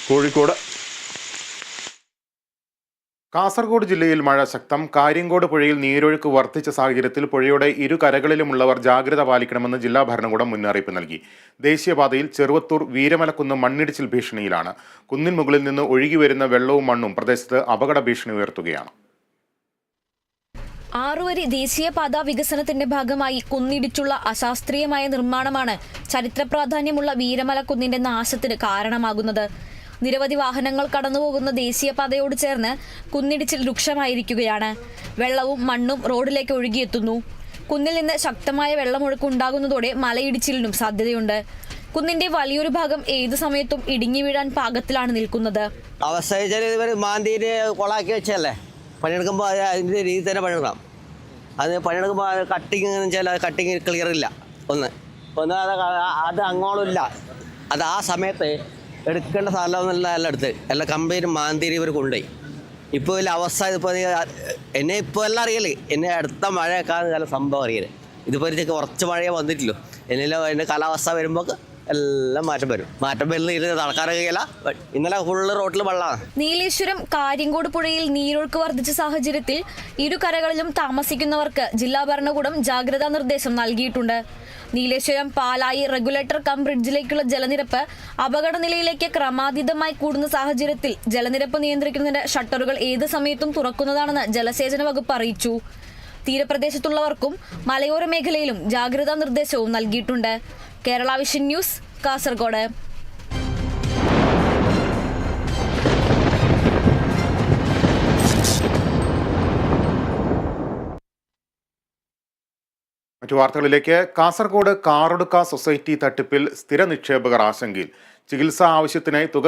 കോഴിക്കോട്. കാസർഗോഡ് ജില്ലയിൽ മഴ ശക്തം. കാര്യങ്കോട് പുഴയിൽ നീരൊഴുക്ക് വർദ്ധിച്ച സാഹചര്യത്തിൽ പുഴയുടെ ഇരുകരകളിലുമുള്ളവർ ജാഗ്രത പാലിക്കണമെന്ന് ജില്ലാ ഭരണകൂടം മുന്നറിയിപ്പ് നൽകി. ദേശീയപാതയിൽ ചെറുവത്തൂർ വീരമലക്കുന്ന് മണ്ണിടിച്ചിൽ ഭീഷണിയിലാണ്. കുന്നിൻ മുകളിൽ നിന്ന് ഒഴുകിവരുന്ന വെള്ളവും മണ്ണും പ്രദേശത്ത് അപകട ഭീഷണി ഉയർത്തുകയാണ്. ആറുവരി ദേശീയപാത വികസനത്തിന്റെ ഭാഗമായി കുന്നിടിച്ചുള്ള അശാസ്ത്രീയമായ നിർമ്മാണമാണ് ചരിത്ര പ്രാധാന്യമുള്ള വീരമലക്കുന്നിന്റെ നാശത്തിന് കാരണമാകുന്നത്. നിരവധി വാഹനങ്ങൾ കടന്നുപോകുന്ന ദേശീയപാതയോട് ചേർന്ന് കുന്നിടിച്ചിൽ രൂക്ഷമായിരിക്കുകയാണ്. വെള്ളവും മണ്ണും റോഡിലേക്ക് ഒഴുകിയെത്തുന്നു. കുന്നിൽ നിന്ന് ശക്തമായ വെള്ളമൊഴുക്ക് ഉണ്ടാകുന്നതോടെ മലയിടിച്ചിലിനും സാധ്യതയുണ്ട്. കുന്നിന്റെ വലിയൊരു ഭാഗം ഏതു സമയത്തും ഇടിഞ്ഞു വീഴാൻ പാകത്തിലാണ് നിൽക്കുന്നത്. മാന്തിയിട്ട് കൊളാക്കി വെച്ചല്ലേ പണിയെടുക്കുമ്പോൾ അതിൻ്റെ രീതി തന്നെ പണിയെടുക്കണം. അത് പണിയെടുക്കുമ്പോൾ കട്ടിങ് എന്ന് വെച്ചാൽ കട്ടിങ് ക്ലിയർ ഇല്ല. ഒന്ന് അത് അങ്ങോളില്ല. അത് ആ സമയത്ത് എടുക്കേണ്ട സ്ഥലമൊന്നുമില്ല. എല്ലാം എടുത്ത് എല്ലാം കംപ്ലീറ്റ് മാന്തിരി ഇവർ കൊണ്ടുപോയി. ഇപ്പോൾ വലിയ അവസ്ഥ ഇപ്പോൾ എന്നെ ഇപ്പോൾ എല്ലാം അറിയല്. എന്നെ അടുത്ത മഴയൊക്കെയാണ് ചില സംഭവം അറിയല്. ഇതിപ്പോൾ കുറച്ച് മഴയെ വന്നിട്ടില്ലോ. എന്നെല്ലാം അതിൻ്റെ കാലാവസ്ഥ വരുമ്പോൾ എല്ലാം മാറ്റം വരുന്ന നടക്കാറില്ല. ഇന്നലെ ഫുള്ള് റോട്ടിൽ വെള്ളമാണ്. നീലേശ്വരം കാര്യങ്കോട് പുഴയിൽ നീരൊഴുക്ക് വർദ്ധിച്ച സാഹചര്യത്തിൽ ഇരുകരകളിലും താമസിക്കുന്നവർക്ക് ജില്ലാ ഭരണകൂടം ജാഗ്രതാ നിർദ്ദേശം നൽകിയിട്ടുണ്ട്. നീലേശ്വരം പാലായി റെഗുലേറ്റർ കം ബ്രിഡ്ജിലേക്കുള്ള ജലനിരപ്പ് അപകട നിലയിലേക്ക് ക്രമാതീതമായി കൂടുന്ന സാഹചര്യത്തിൽ ജലനിരപ്പ് നിയന്ത്രിക്കുന്നതിന് ഷട്ടറുകൾ ഏത് സമയത്തും തുറക്കുന്നതാണെന്ന് ജലസേചന വകുപ്പ് അറിയിച്ചു. തീരപ്രദേശത്തുള്ളവർക്കും മലയോര മേഖലയിലും ജാഗ്രതാ നിർദ്ദേശവും നൽകിയിട്ടുണ്ട്. Kerala vision news, Kasaragod. മറ്റു വാർത്തകളിലേക്ക്. കാസർഗോഡ് കാറൊടുക്ക സൊസൈറ്റി തട്ടിപ്പിൽ സ്ഥിര നിക്ഷേപകർ ആശങ്കയിൽ. ചികിത്സാ ആവശ്യത്തിനായി തുക